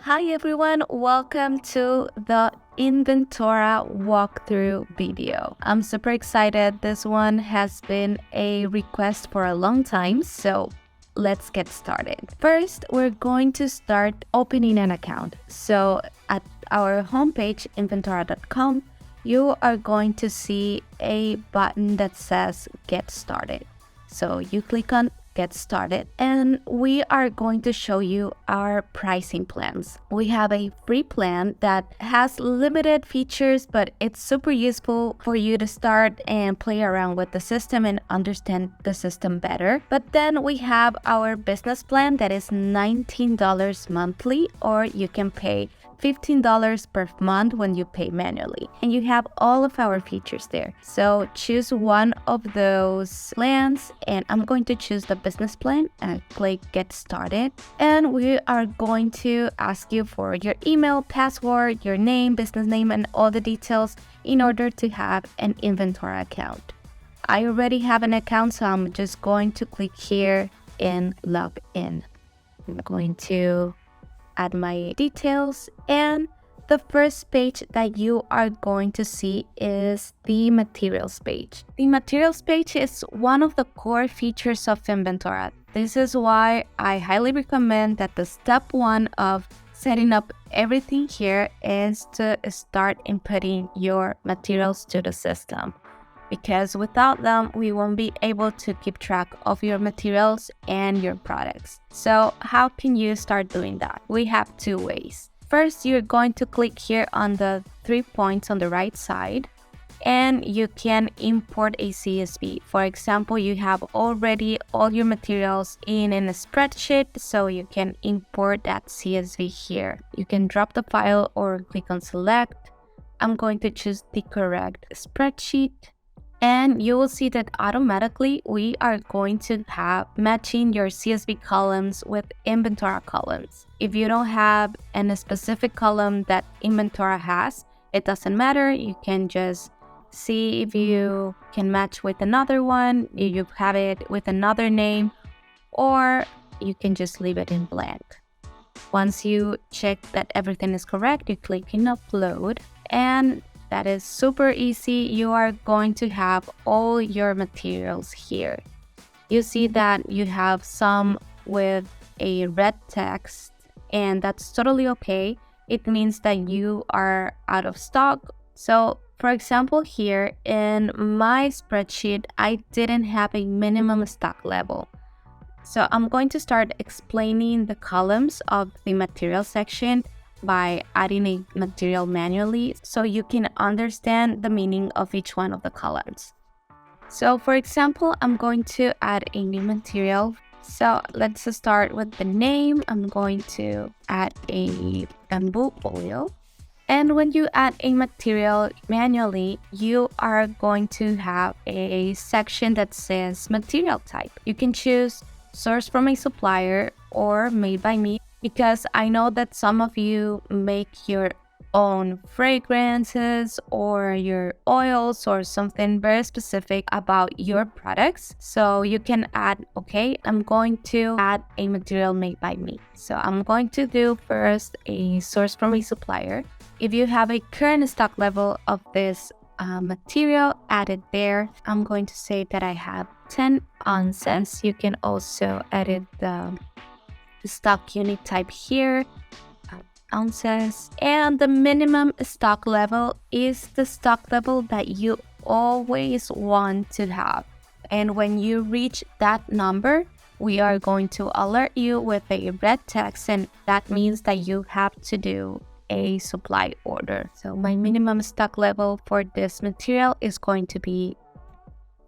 Hi everyone, welcome to the Inventora walkthrough video. I'm super excited. This one has been a request for a long time, so let's get started. First, we're going to start opening an account. So at our homepage, inventora.com, you are going to see a button that says Get Started. So you click on Get Started and we are going to show you our pricing plans. We have a free plan that has limited features, but it's super useful for you to start and play around with the system and understand the system better. But then we have our business plan that is $19 monthly, or you can pay $15 per month when you pay manually. And you have all of our features there. So choose one of those plans, and I'm going to choose the business plan and click Get Started. And we are going to ask you for your email, password, your name, business name, and all the details in order to have an Inventora account. I already have an account, so I'm just going to click here and log in. I'm going to add my details, and the first page that you are going to see is the materials page. The materials page is one of the core features of Inventora. This is why I highly recommend that the step one of setting up everything here is to start inputting your materials to the system, because without them, we won't be able to keep track of your materials and your products. So how can you start doing that? We have two ways. First, you're going to click here on the 3 points on the right side, and you can import a CSV. For example, you have already all your materials in a spreadsheet, so you can import that CSV here. You can drop the file or click on select. I'm going to choose the correct spreadsheet. And you will see that automatically we are going to have matching your CSV columns with Inventora columns. If you don't have any specific column that Inventora has, it doesn't matter. You can just see if you can match with another one, if you have it with another name, or you can just leave it in blank. Once you check that everything is correct, you click in upload, and that is super easy. You are going to have all your materials here. You see that you have some with a red text, and that's totally okay. It means that you are out of stock. So for example, here in my spreadsheet, I didn't have a minimum stock level. So I'm going to start explaining the columns of the material section by adding a material manually so you can understand the meaning of each one of the columns. So for example, I'm going to add a new material. So let's start with the name. I'm going to add a bamboo oil. And when you add a material manually, you are going to have a section that says material type. You can choose source from a supplier or made by me, because I know that some of you make your own fragrances or your oils or something very specific about your products. So you can add, okay, I'm going to add a material made by me. So I'm going to do first a source from a supplier. If you have a current stock level of this material, add it there. I'm going to say that I have 10 ounces. You can also edit the stock unit type here, ounces, and the minimum stock level is the stock level that you always want to have. And when you reach that number, we are going to alert you with a red text, and that means that you have to do a supply order. So my minimum stock level for this material is going to be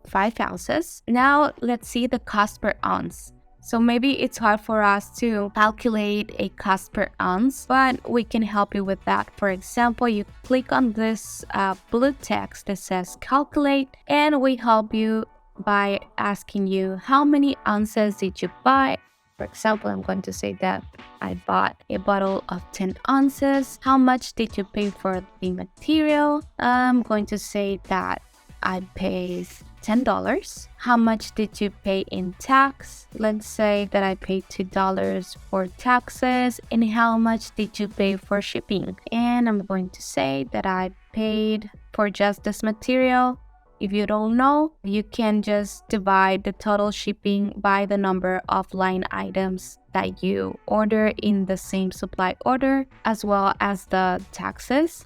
5 ounces. Now let's see the cost per ounce. So maybe it's hard for us to calculate a cost per ounce, but we can help you with that. For example, you click on this blue text that says calculate, and we help you by asking you how many ounces did you buy. For example, I'm going to say that I bought a bottle of 10 ounces. How much did you pay for the material? I'm going to say that I paid $10. How much did you pay in tax? Let's say that I paid $2 for taxes. And how much did you pay for shipping? And I'm going to say that I paid for just this material. If you don't know, you can just divide the total shipping by the number of line items that you order in the same supply order, as well as the taxes.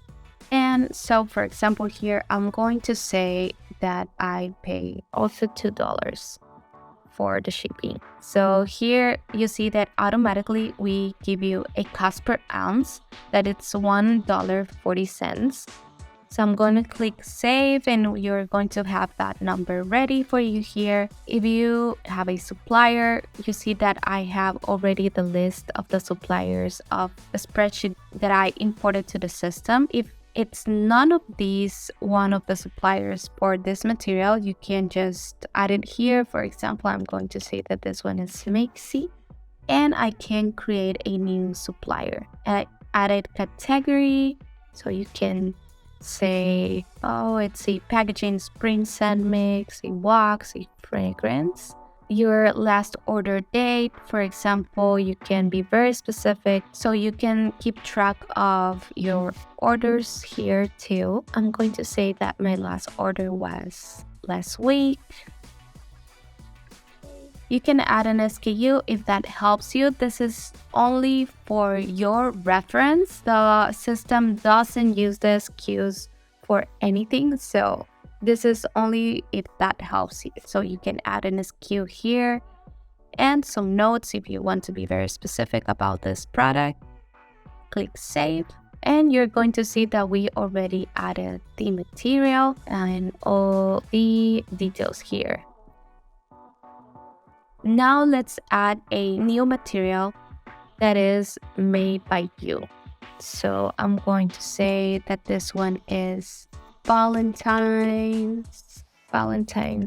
And so, for example, here, I'm going to say that I pay also $2 for the shipping. So here you see that automatically we give you a cost per ounce, that it's $1.40. So I'm going to click save, and you're going to have that number ready for you here. If you have a supplier, you see that I have already the list of the suppliers of the spreadsheet that I imported to the system. If it's none of these one of the suppliers for this material, you can just add it here. For example, I'm going to say that this one is Mixi, and I can create a new supplier. I added category, so you can say, oh, it's a packaging, spring scent mix, a wax, a fragrance. Your last order date, for example, you can be very specific, so you can keep track of your orders here too. I'm going to say that my last order was last week. You can add an SKU if that helps you. This is only for your reference. The system doesn't use the SKUs for anything, so this is only if that helps you. So you can add an SKU here and some notes if you want to be very specific about this product. Click save, and you're going to see that we already added the material and all the details here. Now let's add a new material that is made by you. So I'm going to say that this one is Valentine's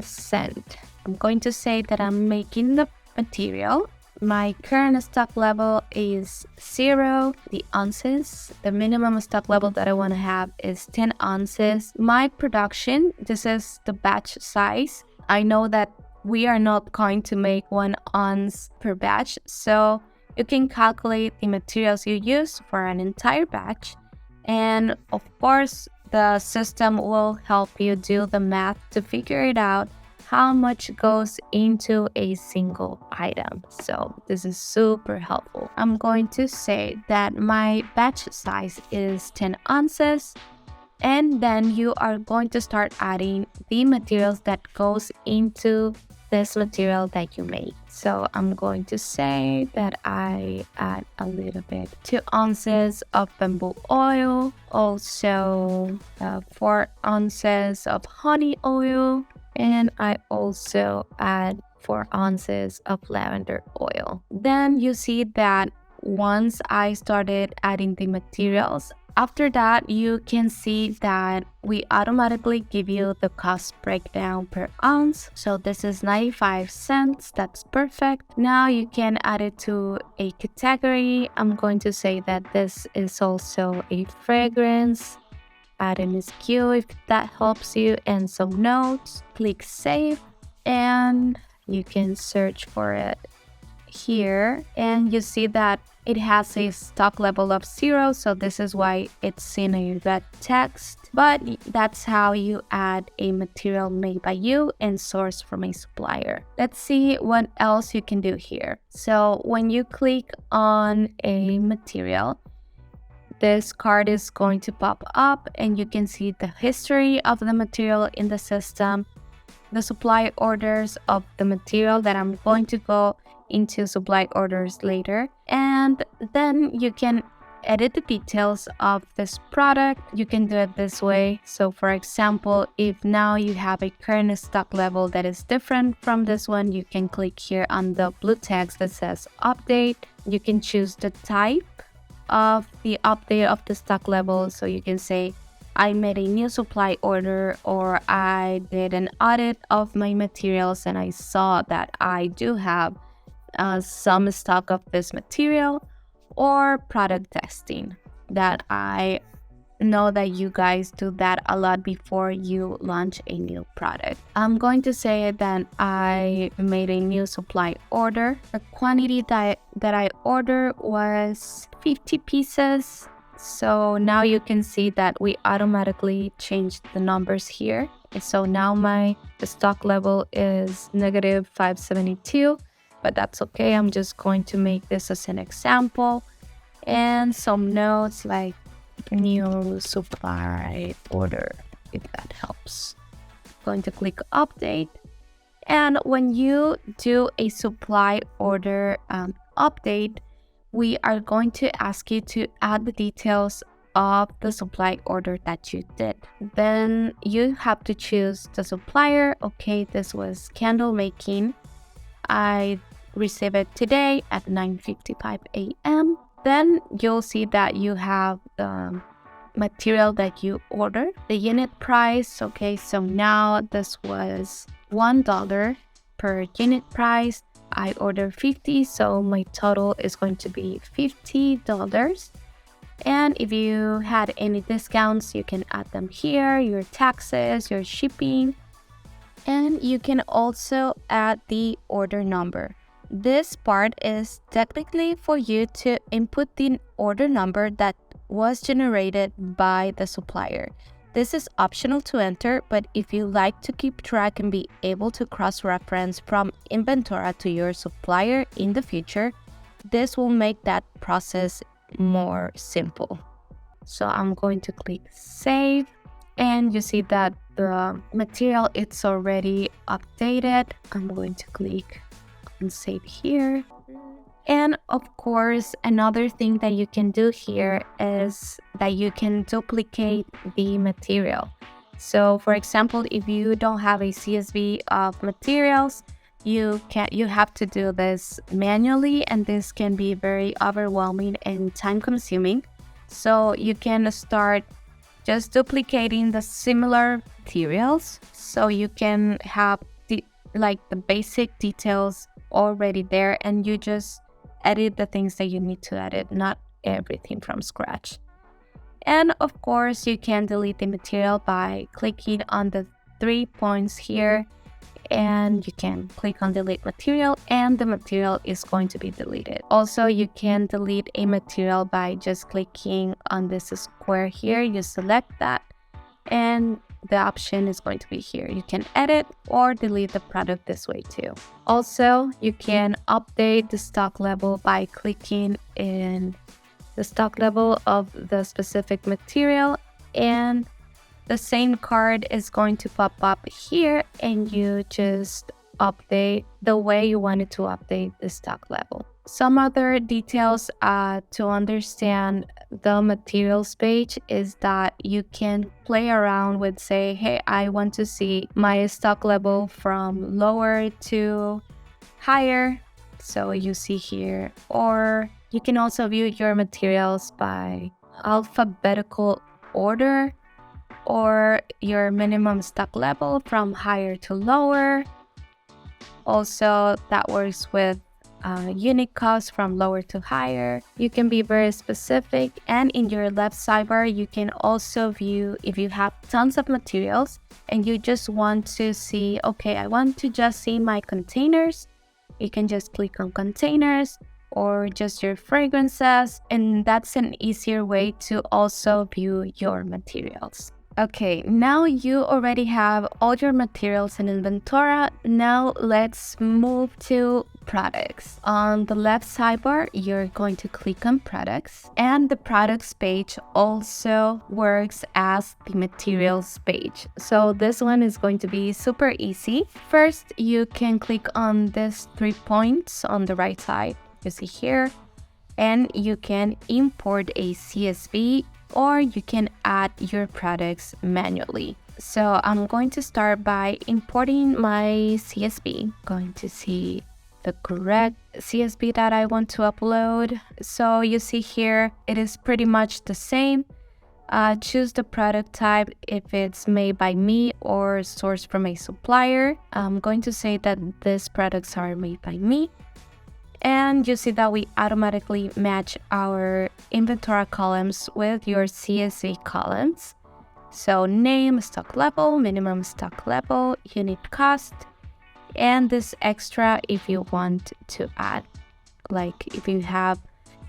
scent. I'm going to say that I'm making the material. My current stock level is 0, the ounces. The minimum stock level that I want to have is 10 ounces. My production, this is the batch size. I know that we are not going to make 1 ounce per batch, so you can calculate the materials you use for an entire batch. And of course, the system will help you do the math to figure it out how much goes into a single item. So this is super helpful. I'm going to say that my batch size is 10 ounces. And then you are going to start adding the materials that goes into this material that you made. So I'm going to say that I add a little bit, 2 ounces of bamboo oil, also 4 ounces of honey oil, and I also add 4 ounces of lavender oil. Then you see that once I started adding the materials, after that, you can see that we automatically give you the cost breakdown per ounce. So this is 95 cents. That's perfect. Now you can add it to a category. I'm going to say that this is also a fragrance. Add an SKU if that helps you, and some notes. Click save, and you can search for it here, and you see that it has a stock level of 0, so this is why it's in a red text. But that's how you add a material made by you and sourced from a supplier. Let's see what else you can do here. So when you click on a material, this card is going to pop up, and you can see the history of the material in the system, the supply orders of the material that I'm going to go into supply orders later, and then you can edit the details of this product. You can do it this way. So for example, if now you have a current stock level that is different from this one, you can click here on the blue text that says update. You can choose the type of the update of the stock level, so you can say I made a new supply order, or I did an audit of my materials and I saw that I do have some stock of this material, or product testing, that I know that you guys do that a lot before you launch a new product. I'm going to say that I made a new supply order. The quantity that I ordered was 50 pieces. So now you can see that we automatically changed the numbers here. So now my stock level is negative 572, but that's okay. I'm just going to make this as an example. And some notes like new supply order, if that helps. Going to click update. And when you do a supply order update, we are going to ask you to add the details of the supply order that you did. Then you have to choose the supplier. Okay, this was candle making. I received it today at 9:55 a.m. Then you'll see that you have the material that you ordered, the unit price. Okay, so now this was $1 per unit price. I ordered 50, so my total is going to be $50. And if you had any discounts, you can add them here, your taxes, your shipping, and you can also add the order number. This part is technically for you to input the order number that was generated by the supplier. This is optional to enter, but if you like to keep track and be able to cross-reference from Inventora to your supplier in the future, this will make that process more simple. So I'm going to click save, and you see that the material it's already updated. I'm going to click and save here. And of course, another thing that you can do here is that you can duplicate the material. So for example, if you don't have a CSV of materials, you have to do this manually, and this can be very overwhelming and time consuming. So you can start just duplicating the similar materials, so you can have the basic details already there, and you just edit the things that you need to edit, not everything from scratch. And of course, you can delete the material by clicking on the 3 points here, and you can click on delete material, and the material is going to be deleted. Also, you can delete a material by just clicking on this square here. You select that, and the option is going to be here. You can edit or delete the product this way too. Also, you can update the stock level by clicking in the stock level of the specific material, and the same card is going to pop up here, and you just update the way you wanted to update the stock level. Some other details to understand the materials page is that you can play around with, say, hey, I want to see my stock level from lower to higher. So you see here, or you can also view your materials by alphabetical order, or your minimum stock level from higher to lower. Also, that works with unit cost from lower to higher. You can be very specific, and in your left sidebar you can also view if you have tons of materials and you just want to see, okay, I want to just see my containers. You can just click on containers, or just your fragrances, and that's an easier way to also view your materials. Okay, now you already have all your materials in Inventora. Now let's move to products. On the left sidebar, you're going to click on products, and the products page also works as the materials page. So this one is going to be super easy. First, you can click on these 3 points on the right side, you see here, and you can import a CSV, or you can add your products manually. So I'm going to start by importing my CSV. Going to see the correct CSV that I want to upload. So you see here, it is pretty much the same. Choose the product type if it's made by me or sourced from a supplier. I'm going to say that these products are made by me. And you see that we automatically match our Inventora columns with your CSV columns. So name, stock level, minimum stock level, unit cost, and this extra if you want to add, like if you have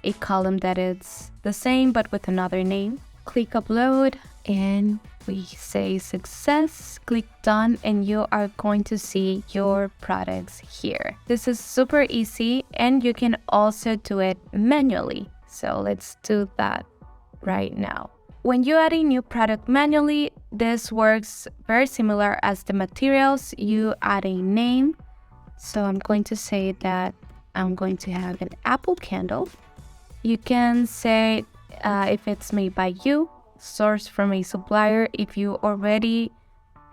a column that is the same but with another name. Click upload and we say success, click done, and you are going to see your products here. This is super easy and you can also do it manually. So let's do that right now. When you add a new product manually, this works very similar as the materials. You add a name. So I'm going to say that I'm going to have an apple candle. You can say if it's made by you, sourced from a supplier, if you already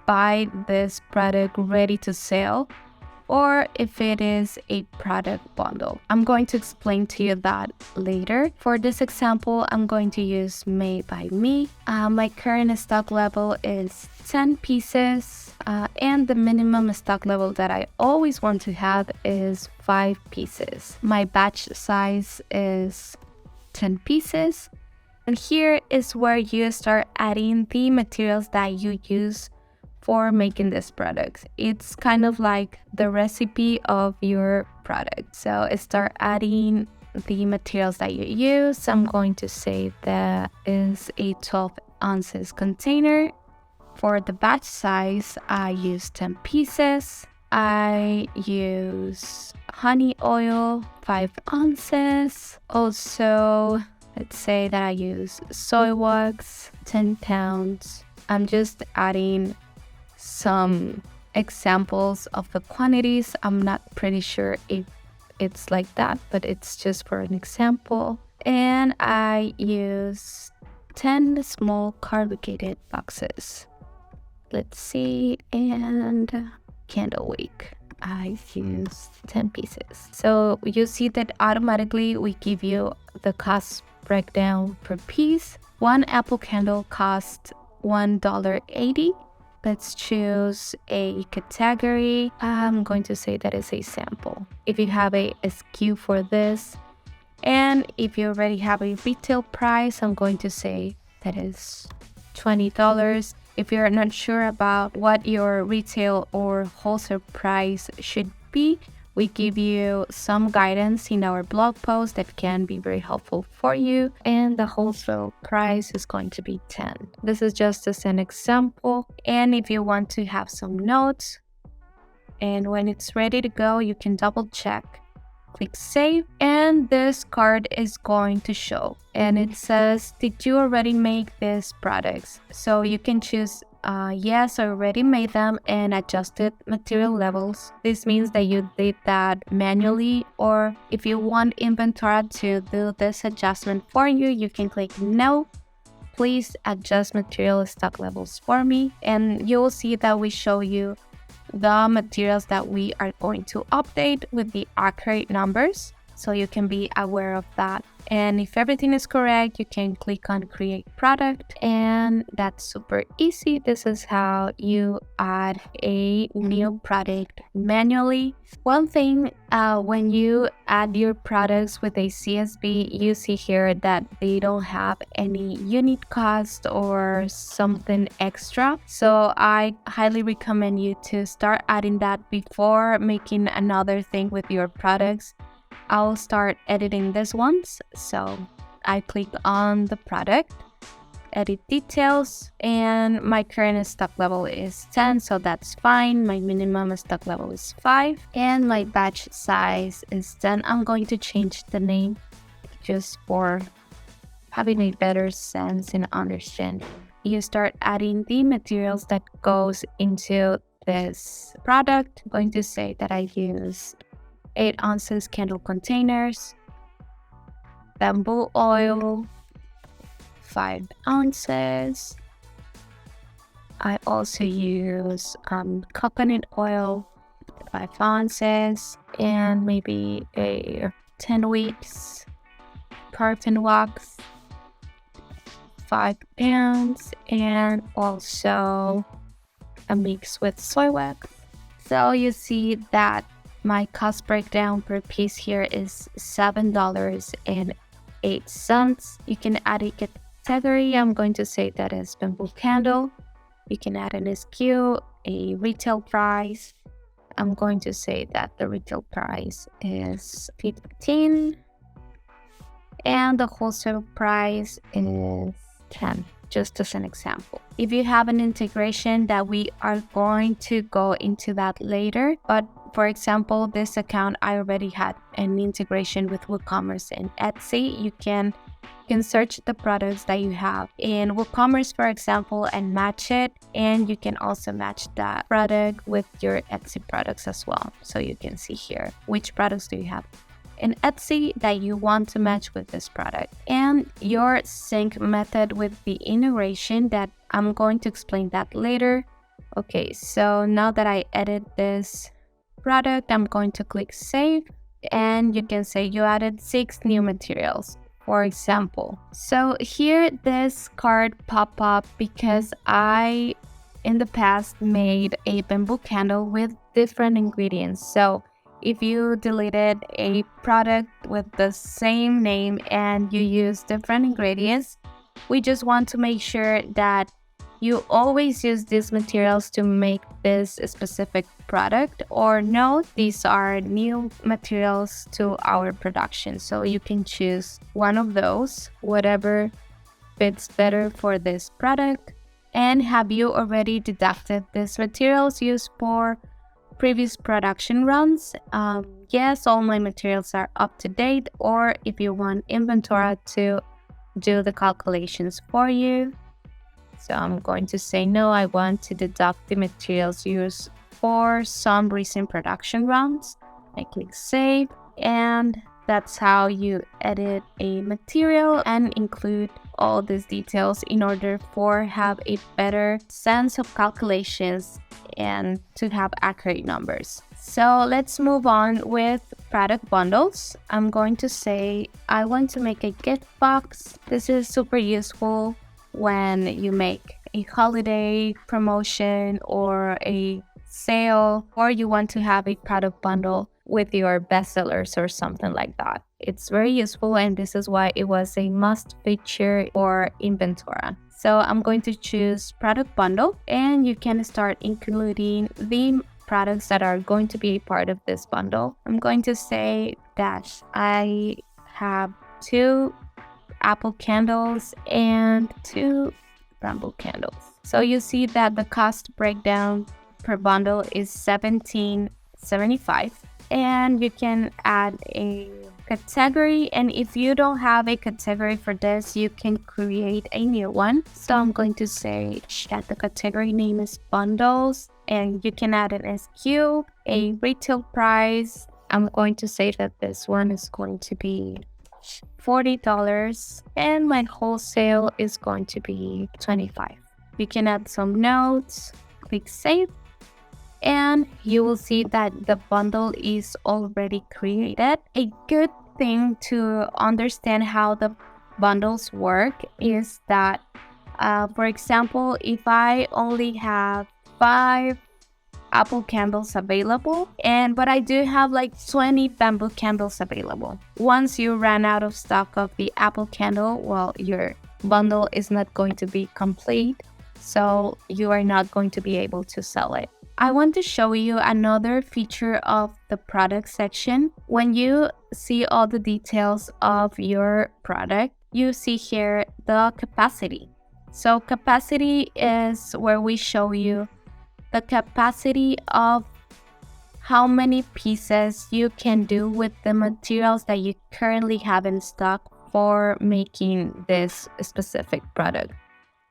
buy this product ready to sell, or if it is a product bundle. I'm going to explain to you that later. For this example, I'm going to use made by me. My current stock level is 10 pieces, and the minimum stock level that I always want to have is 5 pieces. My batch size is 10 pieces. And here is where you start adding the materials that you use for making this product. It's kind of like the recipe of your product. So start adding the materials that you use. I'm going to say that is a 12 ounces container. For the batch size, I use 10 pieces. I use honey oil, 5 ounces. Also, let's say that I use soy wax, 10 pounds. I'm just adding some examples of the quantities. I'm not pretty sure if it's like that, but it's just for an example. And I use 10 small corrugated boxes. Let's see, and candle wick. I use 10 pieces. So you see that automatically we give you the cost breakdown per piece. One apple candle costs $1.80. Let's choose a category. I'm going to say that is a sample. If you have a SKU for this, and if you already have a retail price, I'm going to say that is $20. If you're not sure about what your retail or wholesale price should be, we give you some guidance in our blog post that can be very helpful for you. And the wholesale price is going to be 10. This is just as an example. And if you want to have some notes, and when it's ready to go, you can double check. Click save, and this card is going to show. And it says, did you already make these products? So you can choose yes, I already made them and adjusted material levels. This means that you did that manually, or if you want Inventora to do this adjustment for you, you can click no. Please adjust material stock levels for me, and you will see that we show you the materials that we are going to update with the accurate numbers, so you can be aware of that. And if everything is correct, you can click on create product, and that's super easy. This is how you add a new product manually. One thing, when you add your products with a CSV, you see here that they don't have any unit cost or something extra. So I highly recommend you to start adding that before making another thing with your products. I'll start editing this ones. So I click on the product, edit details, and my current stock level is 10, so that's fine. My minimum stock level is 5, and my batch size is 10. I'm going to change the name just for having a better sense and understanding. You start adding the materials that goes into this product. I'm going to say that I use 8 ounces candle containers, bamboo oil, 5 ounces. I also use coconut oil, 5 ounces, and maybe a 10 weeks paraffin wax, 5 pounds, and also a mix with soy wax. So you see that My cost breakdown per piece here is $7.08. You can add a category. I'm going to say that is bamboo candle. You can add an SKU, a retail price. I'm going to say that the retail price is 15 and the wholesale price is 10, just as an example. If you have an integration that we are going to go into that later, but for example, this account, I already had an integration with WooCommerce and Etsy. You can search the products that you have in WooCommerce, for example, and match it. And you can also match that product with your Etsy products as well. So you can see here, which products do you have in Etsy that you want to match with this product, and your sync method with the integration that I'm going to explain that later. Okay, so now that I edit this product, I'm going to click save, and you can say you added 6 new materials, for example. So here this card pop up because I in the past made a bamboo candle with different ingredients. So if you deleted a product with the same name and you use different ingredients, we just want to make sure that you always use these materials to make this specific product, or no, these are new materials to our production. So you can choose one of those, whatever fits better for this product. And have you already deducted these materials used for previous production runs? Yes, all my materials are up to date, or if you want Inventora to do the calculations for you. So I'm going to say no, I want to deduct the materials used for some recent production runs. I click save, and that's how you edit a material and include all these details in order for have a better sense of calculations and to have accurate numbers. So let's move on with product bundles. I'm going to say I want to make a gift box. This is super useful when you make a holiday promotion or a sale, or you want to have a product bundle with your bestsellers or something like that. It's very useful, and this is why it was a must feature for Inventora. So I'm going to choose product bundle, and you can start including the products that are going to be a part of this bundle. I'm going to say that I have 2 apple candles and 2 bamboo candles. So you see that the cost breakdown per bundle is $17.75, and you can add a category, and if you don't have a category for this, you can create a new one. So I'm going to say that the category name is bundles, and you can add an SKU, a retail price. I'm going to say that this one is going to be $40, and my wholesale is going to be $25. You can add some notes, click save, and you will see that the bundle is already created. A good thing to understand how the bundles work is that, for example, if I only have 5 apple candles available, but I do have like 20 bamboo candles available. Once you run out of stock of the apple candle, well, your bundle is not going to be complete, so you are not going to be able to sell it. I want to show you another feature of the product section. When you see all the details of your product, you see here the capacity. So capacity is where we show you the capacity of how many pieces you can do with the materials that you currently have in stock for making this specific product.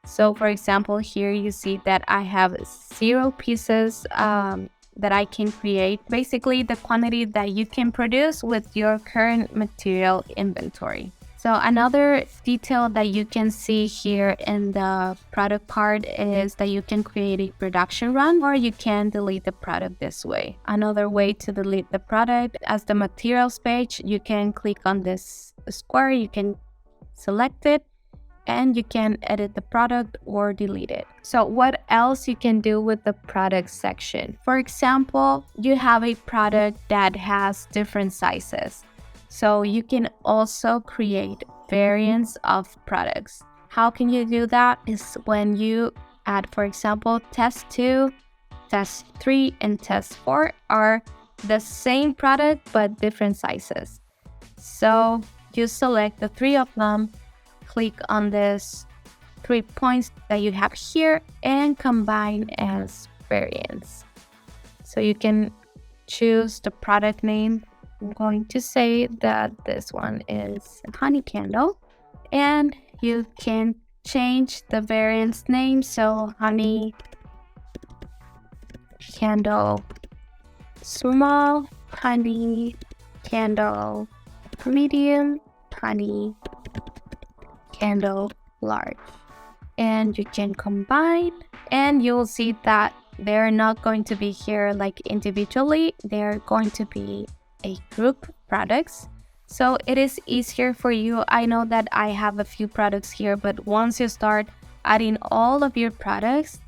So for example, here you see that I have 0 pieces that I can create. Basically, the quantity that you can produce with your current material inventory. So another detail that you can see here in the product part is that you can create a production run, or you can delete the product this way. Another way to delete the product, as the materials page, you can click on this square, you can select it, and you can edit the product or delete it. So what else you can do with the product section? For example, you have a product that has different sizes. So you can also create variants of products. How can you do that? Is when you add, for example, test 2, test 3, and test 4 are the same product but different sizes. So you select the 3 of them, click on this 3 points that you have here, and combine as variants. So you can choose the product name. I'm going to say that this one is honey candle, and you can change the variant's name. So honey candle small, honey candle medium, honey candle large. And you can combine, and you'll see that they're not going to be here like individually, they're going to be a group products. So it is easier for you. I know that I have a few products here, but once you start adding all of your products,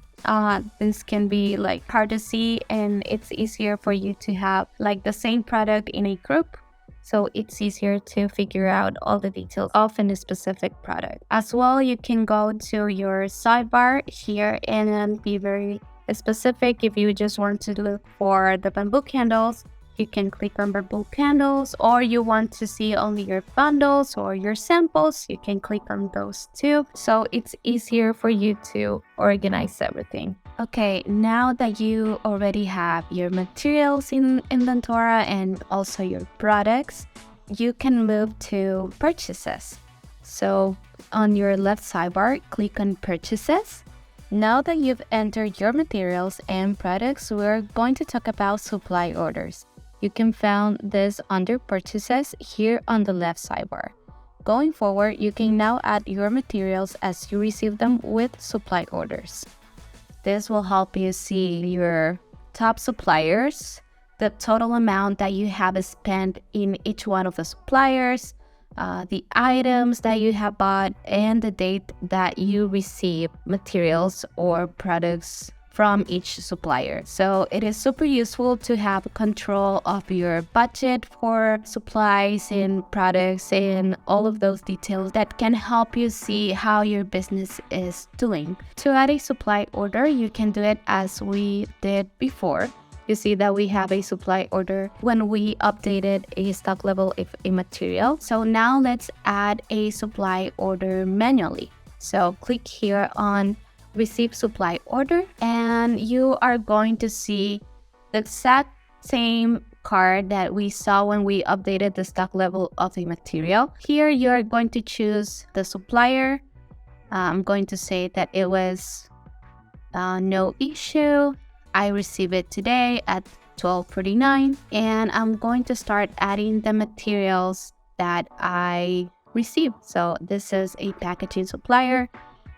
this can be like hard to see, and it's easier for you to have like the same product in a group. So it's easier to figure out all the details of a specific product. As well, you can go to your sidebar here and be very specific. If you just want to look for the bamboo candles, you can click on bamboo candles, or you want to see only your bundles or your samples, you can click on those too. So it's easier for you to organize everything. Okay, now that you already have your materials in Inventora and also your products, you can move to purchases. So on your left sidebar, click on purchases. Now that you've entered your materials and products, we're going to talk about supply orders. You can find this under purchases here on the left sidebar. Going forward, you can now add your materials as you receive them with supply orders. This will help you see your top suppliers, the total amount that you have spent in each one of the suppliers, the items that you have bought, and the date that you receive materials or products from each supplier. So it is super useful to have control of your budget for supplies and products and all of those details that can help you see how your business is doing. To add a supply order, you can do it as we did before. You see that we have a supply order when we updated a stock level of a material. So now let's add a supply order manually. So click here on receive supply order, and you are going to see the exact same card that we saw when we updated the stock level of a material. Here you're going to choose the supplier. I'm going to say that it was no issue. I received it today at 12:49, and I'm going to start adding the materials that I received. So this is a packaging supplier.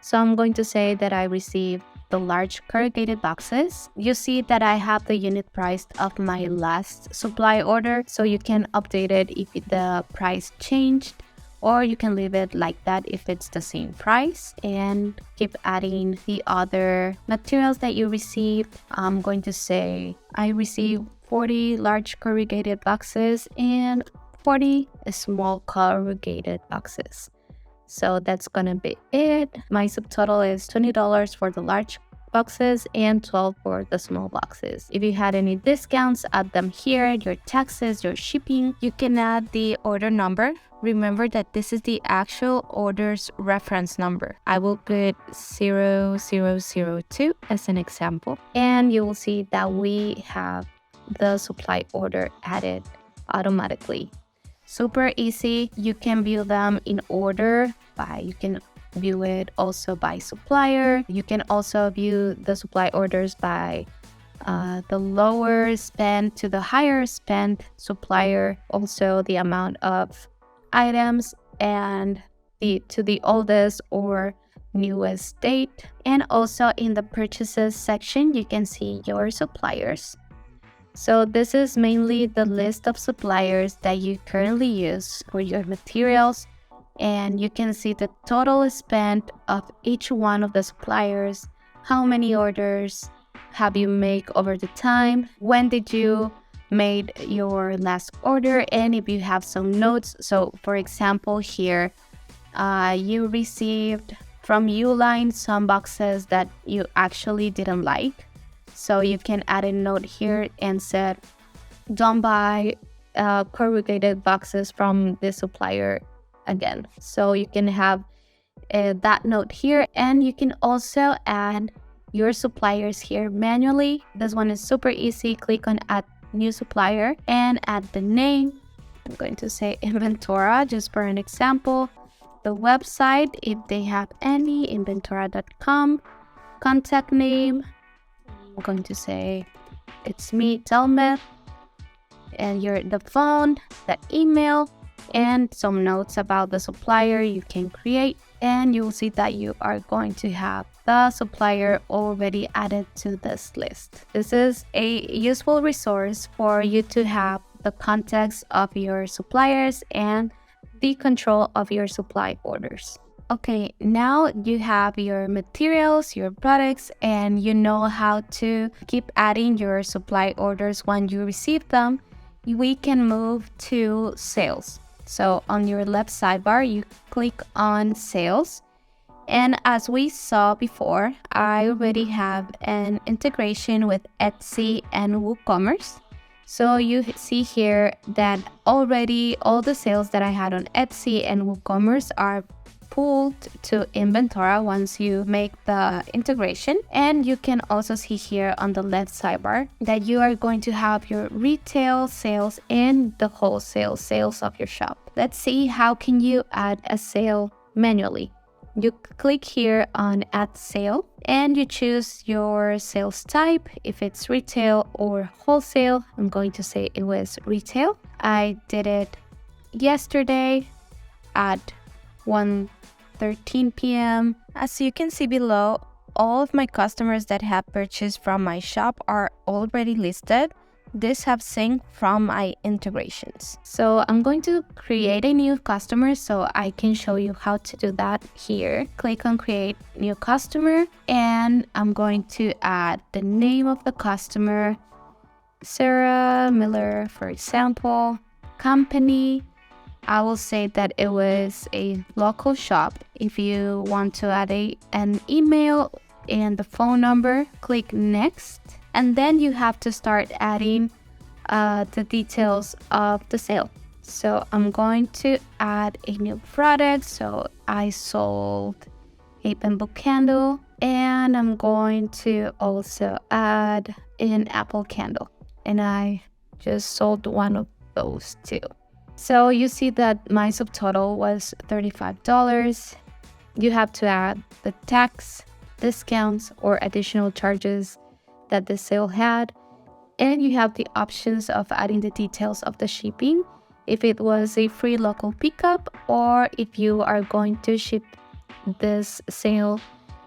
So I'm going to say that I received the large corrugated boxes. You see that I have the unit price of my last supply order, so you can update it if the price changed, or you can leave it like that if it's the same price, and keep adding the other materials that you received. I'm going to say I received 40 large corrugated boxes and 40 small corrugated boxes. So that's gonna be it. My subtotal is $20 for the large boxes and $12 for the small boxes. If you had any discounts, add them here, your taxes, your shipping. You can add the order number. Remember that this is the actual order's reference number. I will put 0002 as an example, and you will see that we have the supply order added automatically. Super easy. You can view them in order you can view it also by supplier. You can also view the supply orders by the lower spend to the higher spend supplier, also the amount of items, and to the oldest or newest date. And also in the purchases section, you can see your suppliers. So this is mainly the list of suppliers that you currently use for your materials. and you can see the total spent of each one of the suppliers, how many orders have you make over the time, when did you made your last order, and if you have some notes. So for example, here you received from Uline some boxes that you actually didn't like, so you can add a note here and said, don't buy corrugated boxes from the supplier again. So you can have that note here, and you can also add your suppliers here manually. This one is super easy. Click on add new supplier and add the name. I'm going to say Inventora just for an example. The website, if they have any, inventora.com. Contact name, I'm going to say it's me, Telmet. And the phone, the email, and some notes about the supplier you can create, and you'll see that you are going to have the supplier already added to this list. This is a useful resource for you to have the context of your suppliers and the control of your supply orders. Okay, now you have your materials, your products, and you know how to keep adding your supply orders when you receive them. We can move to sales. So on your left sidebar, you click on sales. And as we saw before, I already have an integration with Etsy and WooCommerce. So you see here that already all the sales that I had on Etsy and WooCommerce are pulled to Inventora once you make the integration. And you can also see here on the left sidebar that you are going to have your retail sales and the wholesale sales of your shop. Let's see how can you add a sale manually. You click here on add sale and you choose your sales type, if it's retail or wholesale. I'm going to say it was retail. I did it yesterday at 1:13 p.m. As you can see below, all of my customers that have purchased from my shop are already listed. This have synced from my integrations. So I'm going to create a new customer so I can show you how to do that here. Click on create new customer and I'm going to add the name of the customer, Sarah Miller, for example. Company, I will say that it was a local shop. If you want to add an email and the phone number, click next. And then you have to start adding the details of the sale. So I'm going to add a new product. So I sold a bamboo candle, and I'm going to also add an apple candle. And I just sold one of those too. So you see that my subtotal was $35. You have to add the tax, discounts, or additional charges that the sale had, and you have the options of adding the details of the shipping, if it was a free local pickup or if you are going to ship this sale.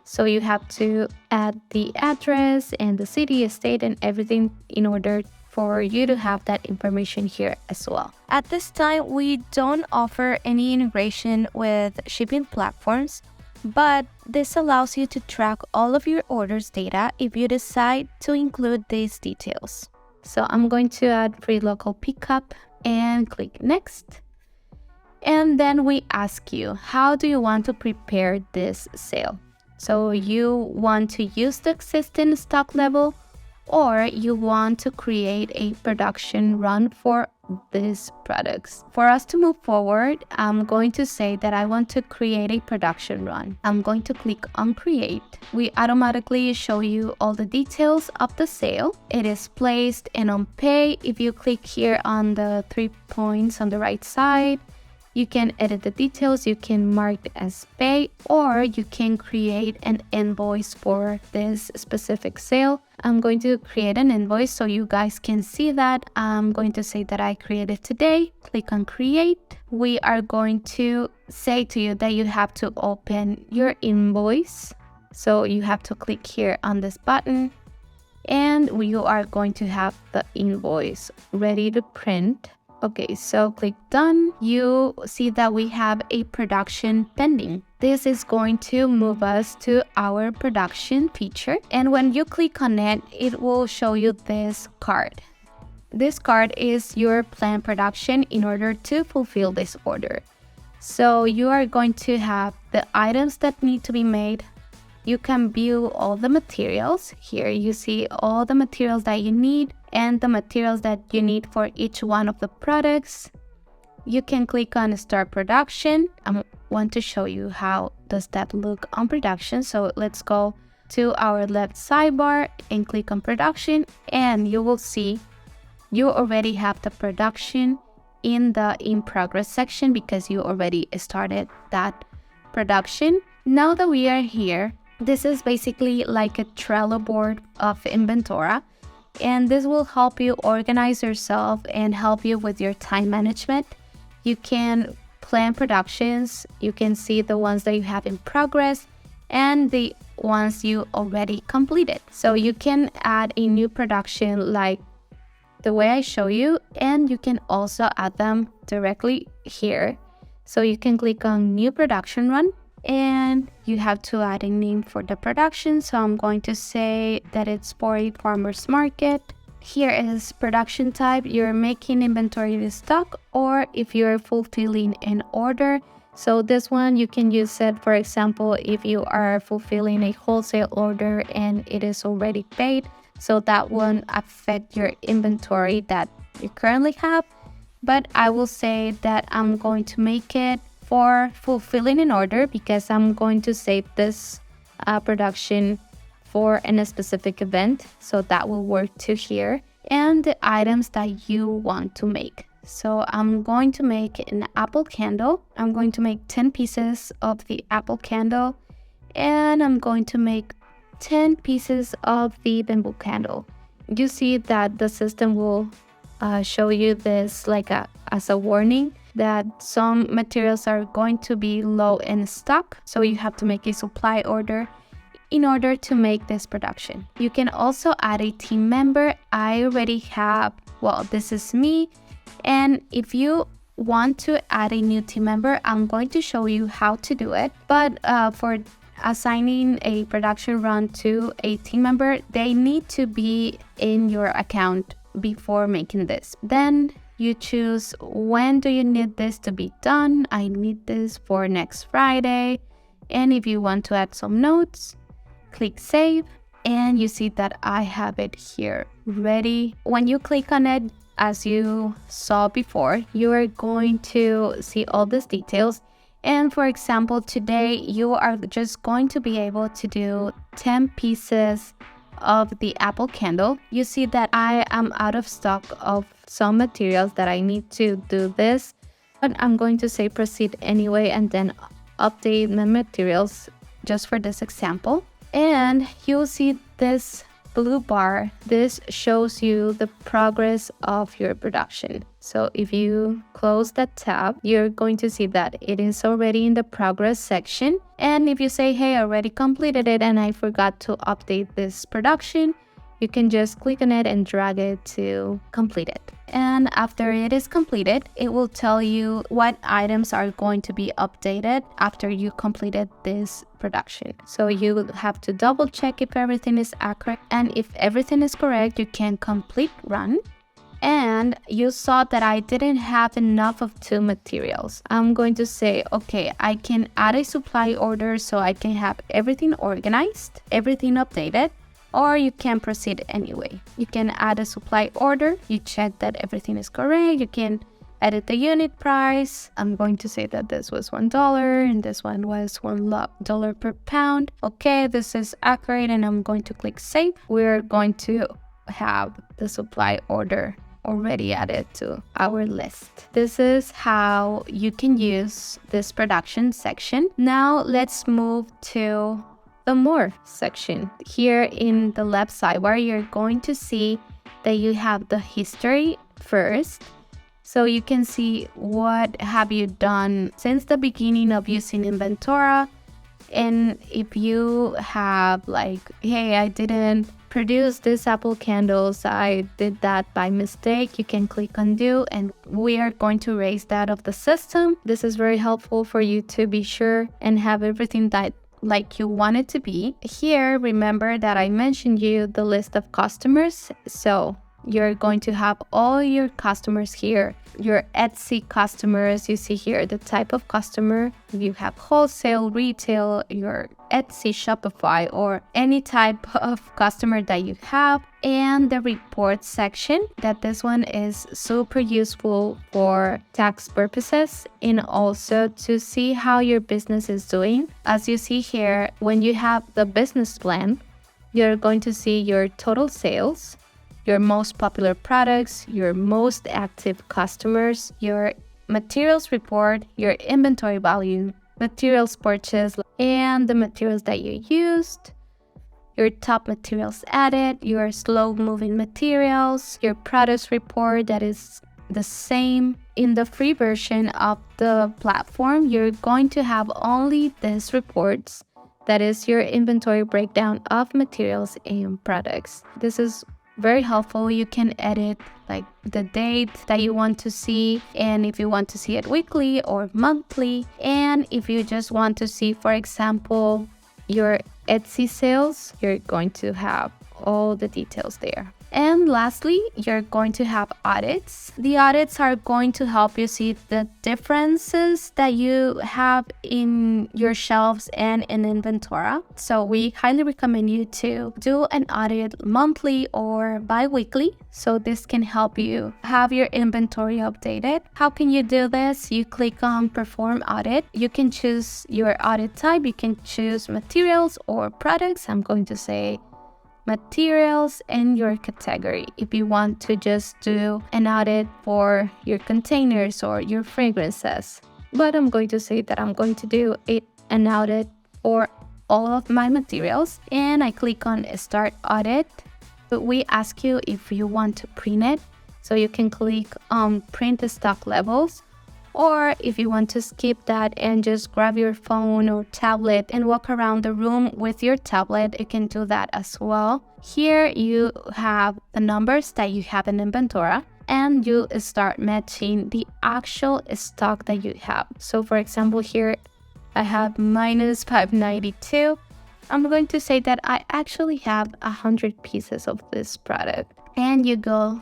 So you have to add the address and the city, state, and everything in order for you to have that information here as well. At this time, we don't offer any integration with shipping platforms, but this allows you to track all of your orders data if you decide to include these details. So I'm going to add free local pickup and click next. And then we ask you, how do you want to prepare this sale? So you want to use the existing stock level, or you want to create a production run for these products. For us to move forward, I'm going to say that I want to create a production run. I'm going to click on create. We automatically show you all the details of the sale. It is placed and on pay. If you click here on the 3 points on the right side, you can edit the details, you can mark it as pay, or you can create an invoice for this specific sale. I'm going to create an invoice so you guys can see that. I'm going to say that I created today. Click on create. We are going to say to you that you have to open your invoice. So you have to click here on this button, and you are going to have the invoice ready to print. Okay, so click done. You see that we have a production pending. This is going to move us to our production feature. And when you click on it, it will show you this card. This card is your planned production in order to fulfill this order. So you are going to have the items that need to be made. You can view all the materials. Here you see all the materials that you need and the materials that you need for each one of the products. You can click on start production. I want to show you how does that look on production. So let's go to our left sidebar and click on production, and you will see you already have the production in the in progress section because you already started that production. Now that we are here, this is basically like a Trello board of Inventora, and this will help you organize yourself and help you with your time management. You can plan productions, you can see the ones that you have in progress and the ones you already completed. So you can add a new production like the way I show you, and you can also add them directly here. So you can click on new production run, and you have to add a name for the production. So I'm going to say that it's for a farmer's market. Here is production type. You're making inventory to stock, or if you're fulfilling an order. So this one you can use it, for example, if you are fulfilling a wholesale order and it is already paid. So that won't affect your inventory that you currently have. But I will say that I'm going to make it for fulfilling an order because I'm going to save this production for a specific event. So that will work too here. And the items that you want to make. So I'm going to make an apple candle. I'm going to make 10 pieces of the apple candle. And I'm going to make 10 pieces of the bamboo candle. You see that the system will show you this like as a warning that some materials are going to be low in stock. So you have to make a supply order in order to make this production. You can also add a team member. I already have, well, this is me. And if you want to add a new team member, I'm going to show you how to do it. But for assigning a production run to a team member, they need to be in your account before making this. Then you choose when do you need this to be done. I need this for next Friday. And if you want to add some notes, click save, and you see that I have it here ready. When you click on it, as you saw before, you are going to see all these details. And for example, today you are just going to be able to do 10 pieces of the apple candle. You see that I am out of stock of some materials that I need to do this, but I'm going to say proceed anyway and then update my materials just for this example. And you'll see this blue bar. This shows you the progress of your production. So if you close that tab, you're going to see that it is already in the progress section. And if you say, hey, I already completed it and I forgot to update this production, you can just click on it and drag it to complete it. And after it is completed, it will tell you what items are going to be updated after you completed this production. So you will have to double check if everything is accurate. And if everything is correct, you can complete run. And you saw that I didn't have enough of 2 materials. I'm going to say, okay, I can add a supply order so I can have everything organized, everything updated. Or you can proceed anyway. You can add a supply order. You check that everything is correct. You can edit the unit price. I'm going to say that this was $1 and this one was $1 per pound. Okay, this is accurate, and I'm going to click save. We're going to have the supply order already added to our list. This is how you can use this production section. Now let's move to the more section. Here in the left sidebar, you're going to see that you have the history first. So you can see what have you done since the beginning of using Inventora. And if you have like, hey, I didn't produce this apple candles, I did that by mistake, you can click undo and we are going to erase that of the system. This is very helpful for you to be sure and have everything that like you want it to be. Here, remember that I mentioned you the list of customers. So you're going to have all your customers here, your Etsy customers. You see here the type of customer. You have wholesale, retail, your Etsy, Shopify, or any type of customer that you have, and the report section. That this one is super useful for tax purposes and also to see how your business is doing. As you see here, when you have the business plan, you're going to see your total sales, your most popular products, your most active customers, your materials report, your inventory value, materials purchased, and the materials that you used, your top materials added, your slow-moving materials, your products report that is the same. In the free version of the platform, you're going to have only these reports. That is your inventory breakdown of materials and products. This is very helpful. You can edit like the date that you want to see, and if you want to see it weekly or monthly, and if you just want to see, for example, your Etsy sales, you're going to have all the details there. And lastly, you're going to have audits. The audits are going to help you see the differences that you have in your shelves and in Inventora. So we highly recommend you to do an audit monthly or bi-weekly. So this can help you have your inventory updated. How can you do this? You click on perform audit. You can choose your audit type. You can choose materials or products. I'm going to say materials and your category. If you want to just do an audit for your containers or your fragrances, but I'm going to say that I'm going to do an audit for all of my materials, and I click on start audit. But we ask you if you want to print it, so you can click on print the stock levels. Or if you want to skip that and just grab your phone or tablet and walk around the room with your tablet, you can do that as well. Here you have the numbers that you have in Inventora, and you start matching the actual stock that you have. So for example, here I have minus 592. I'm going to say that I actually have 100 pieces of this product. And you go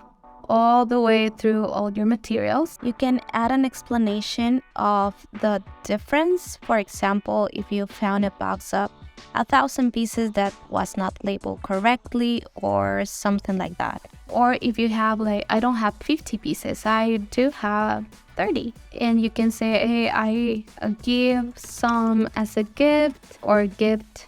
all the way through all your materials. You can add an explanation of the difference. For example, if you found a box of 1,000 pieces that was not labeled correctly or something like that. Or if you have like, I don't have 50 pieces, I do have 30. And you can say, hey, I give some as a gift, or gift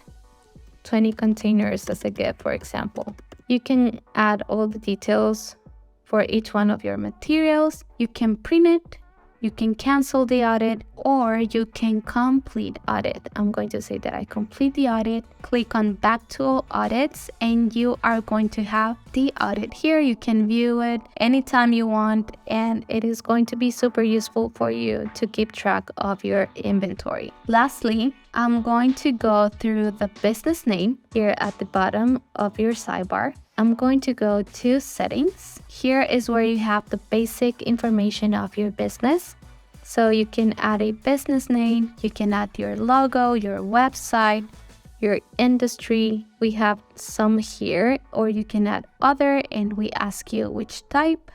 20 containers as a gift, for example. You can add all the details for each one of your materials. You can print it, you can cancel the audit, or you can complete audit. I'm going to say that I complete the audit. Click on back to all audits, and you are going to have the audit here. You can view it anytime you want, and it is going to be super useful for you to keep track of your inventory. Lastly, I'm going to go through the business name here at the bottom of your sidebar. I'm going to go to settings. Here is where you have the basic information of your business. So you can add a business name, you can add your logo, your website, your industry. We have some here, or you can add other, and we ask you which type.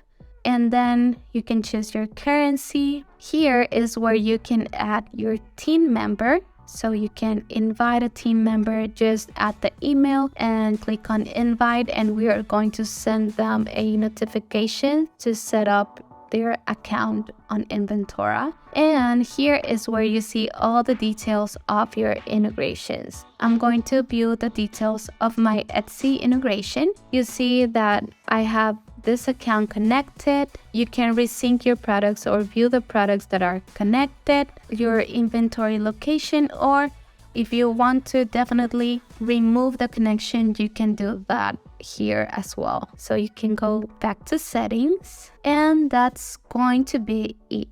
And then you can choose your currency. Here is where you can add your team member. So you can invite a team member, just add the email and click on invite, and we are going to send them a notification to set up their account on Inventora. And here is where you see all the details of your integrations. I'm going to view the details of my Etsy integration. You see that I have this account connected. You can resync your products or view the products that are connected, your inventory location, or if you want to definitely remove the connection, you can do that here as well. So you can go back to settings, and that's going to be it.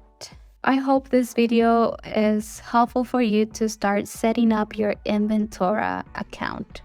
I hope this video is helpful for you to start setting up your Inventora account.